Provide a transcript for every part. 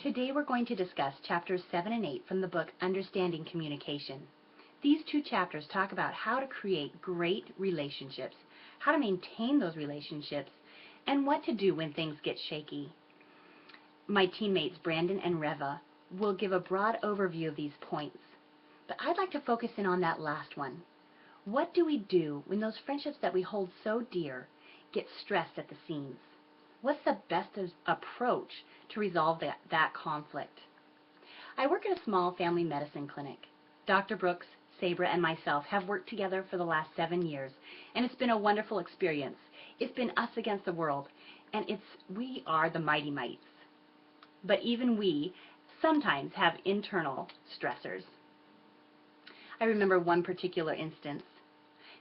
Today we're going to discuss chapters 7 and 8 from the book Understanding Communication. These two chapters talk about how to create great relationships, how to maintain those relationships, and what to do when things get shaky. My teammates Brandon and Reva will give a broad overview of these points, but I'd like to focus in on that last one. What do we do when those friendships that we hold so dear get stressed at the seams? What's the best approach to resolve that conflict? I work at a small family medicine clinic. Dr. Brooks, Sabra, and myself have worked together for the last 7 years, and it's been a wonderful experience. It's been us against the world, and we are the mighty mites. But even we sometimes have internal stressors. I remember one particular instance.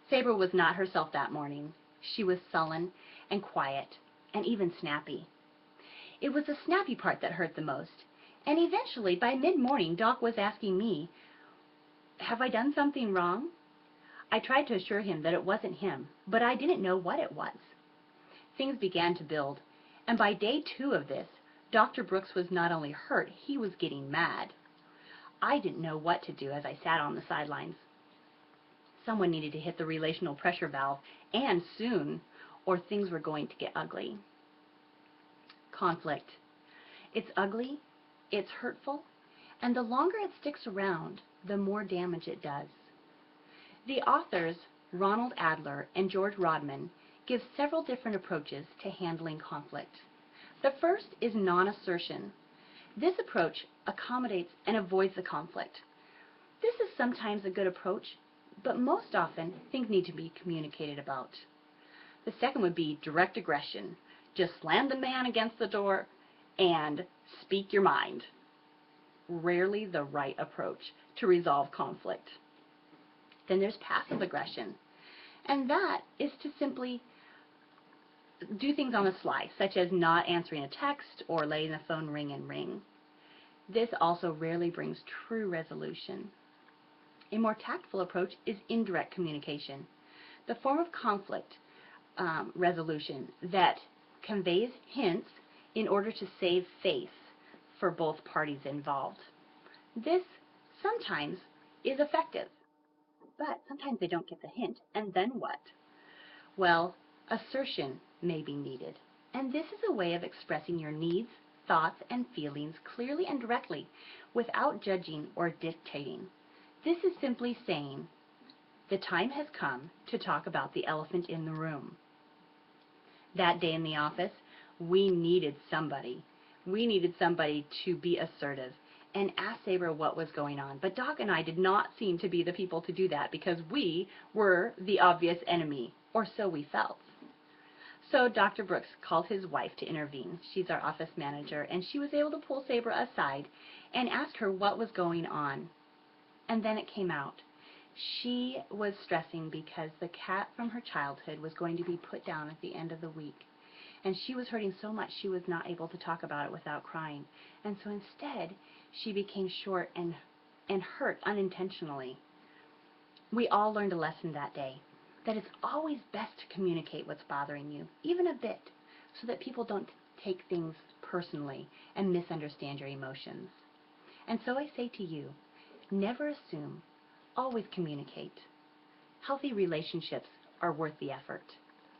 Sabra was not herself that morning. She was sullen and quiet and even snappy. It was the snappy part that hurt the most, and eventually by mid-morning Doc was asking me, "Have I done something wrong?" I tried to assure him that it wasn't him, but I didn't know what it was. Things began to build, and by day 2 of this, Dr. Brooks was not only hurt, he was getting mad. I didn't know what to do as I sat on the sidelines. Someone needed to hit the relational pressure valve, and soon, or things were going to get ugly. Conflict. It's ugly, it's hurtful, and the longer it sticks around, the more damage it does. The authors, Ronald Adler and George Rodman, give several different approaches to handling conflict. The first is non-assertion. This approach accommodates and avoids the conflict. This is sometimes a good approach, but most often things need to be communicated about. The second would be direct aggression. Just slam the man against the door and speak your mind. Rarely the right approach to resolve conflict. Then there's passive aggression, and that is to simply do things on the sly, such as not answering a text or letting the phone ring and ring. This also rarely brings true resolution. A more tactful approach is indirect communication, the form of conflict resolution that conveys hints in order to save face for both parties involved. This sometimes is effective, but sometimes they don't get the hint, and then what? Well, assertion may be needed, and this is a way of expressing your needs, thoughts, and feelings clearly and directly without judging or dictating. This is simply saying, the time has come to talk about the elephant in the room. That day in the office, we needed somebody. We needed somebody to be assertive and ask Sabra what was going on. But Doc and I did not seem to be the people to do that because we were the obvious enemy, or so we felt. So Dr. Brooks called his wife to intervene. She's our office manager, and she was able to pull Sabra aside and ask her what was going on. And then it came out. She was stressing because the cat from her childhood was going to be put down at the end of the week. And she was hurting so much she was not able to talk about it without crying. And so instead, she became short and hurt unintentionally. We all learned a lesson that day, that it's always best to communicate what's bothering you, even a bit, so that people don't take things personally and misunderstand your emotions. And so I say to you, never assume. Always communicate. Healthy relationships are worth the effort.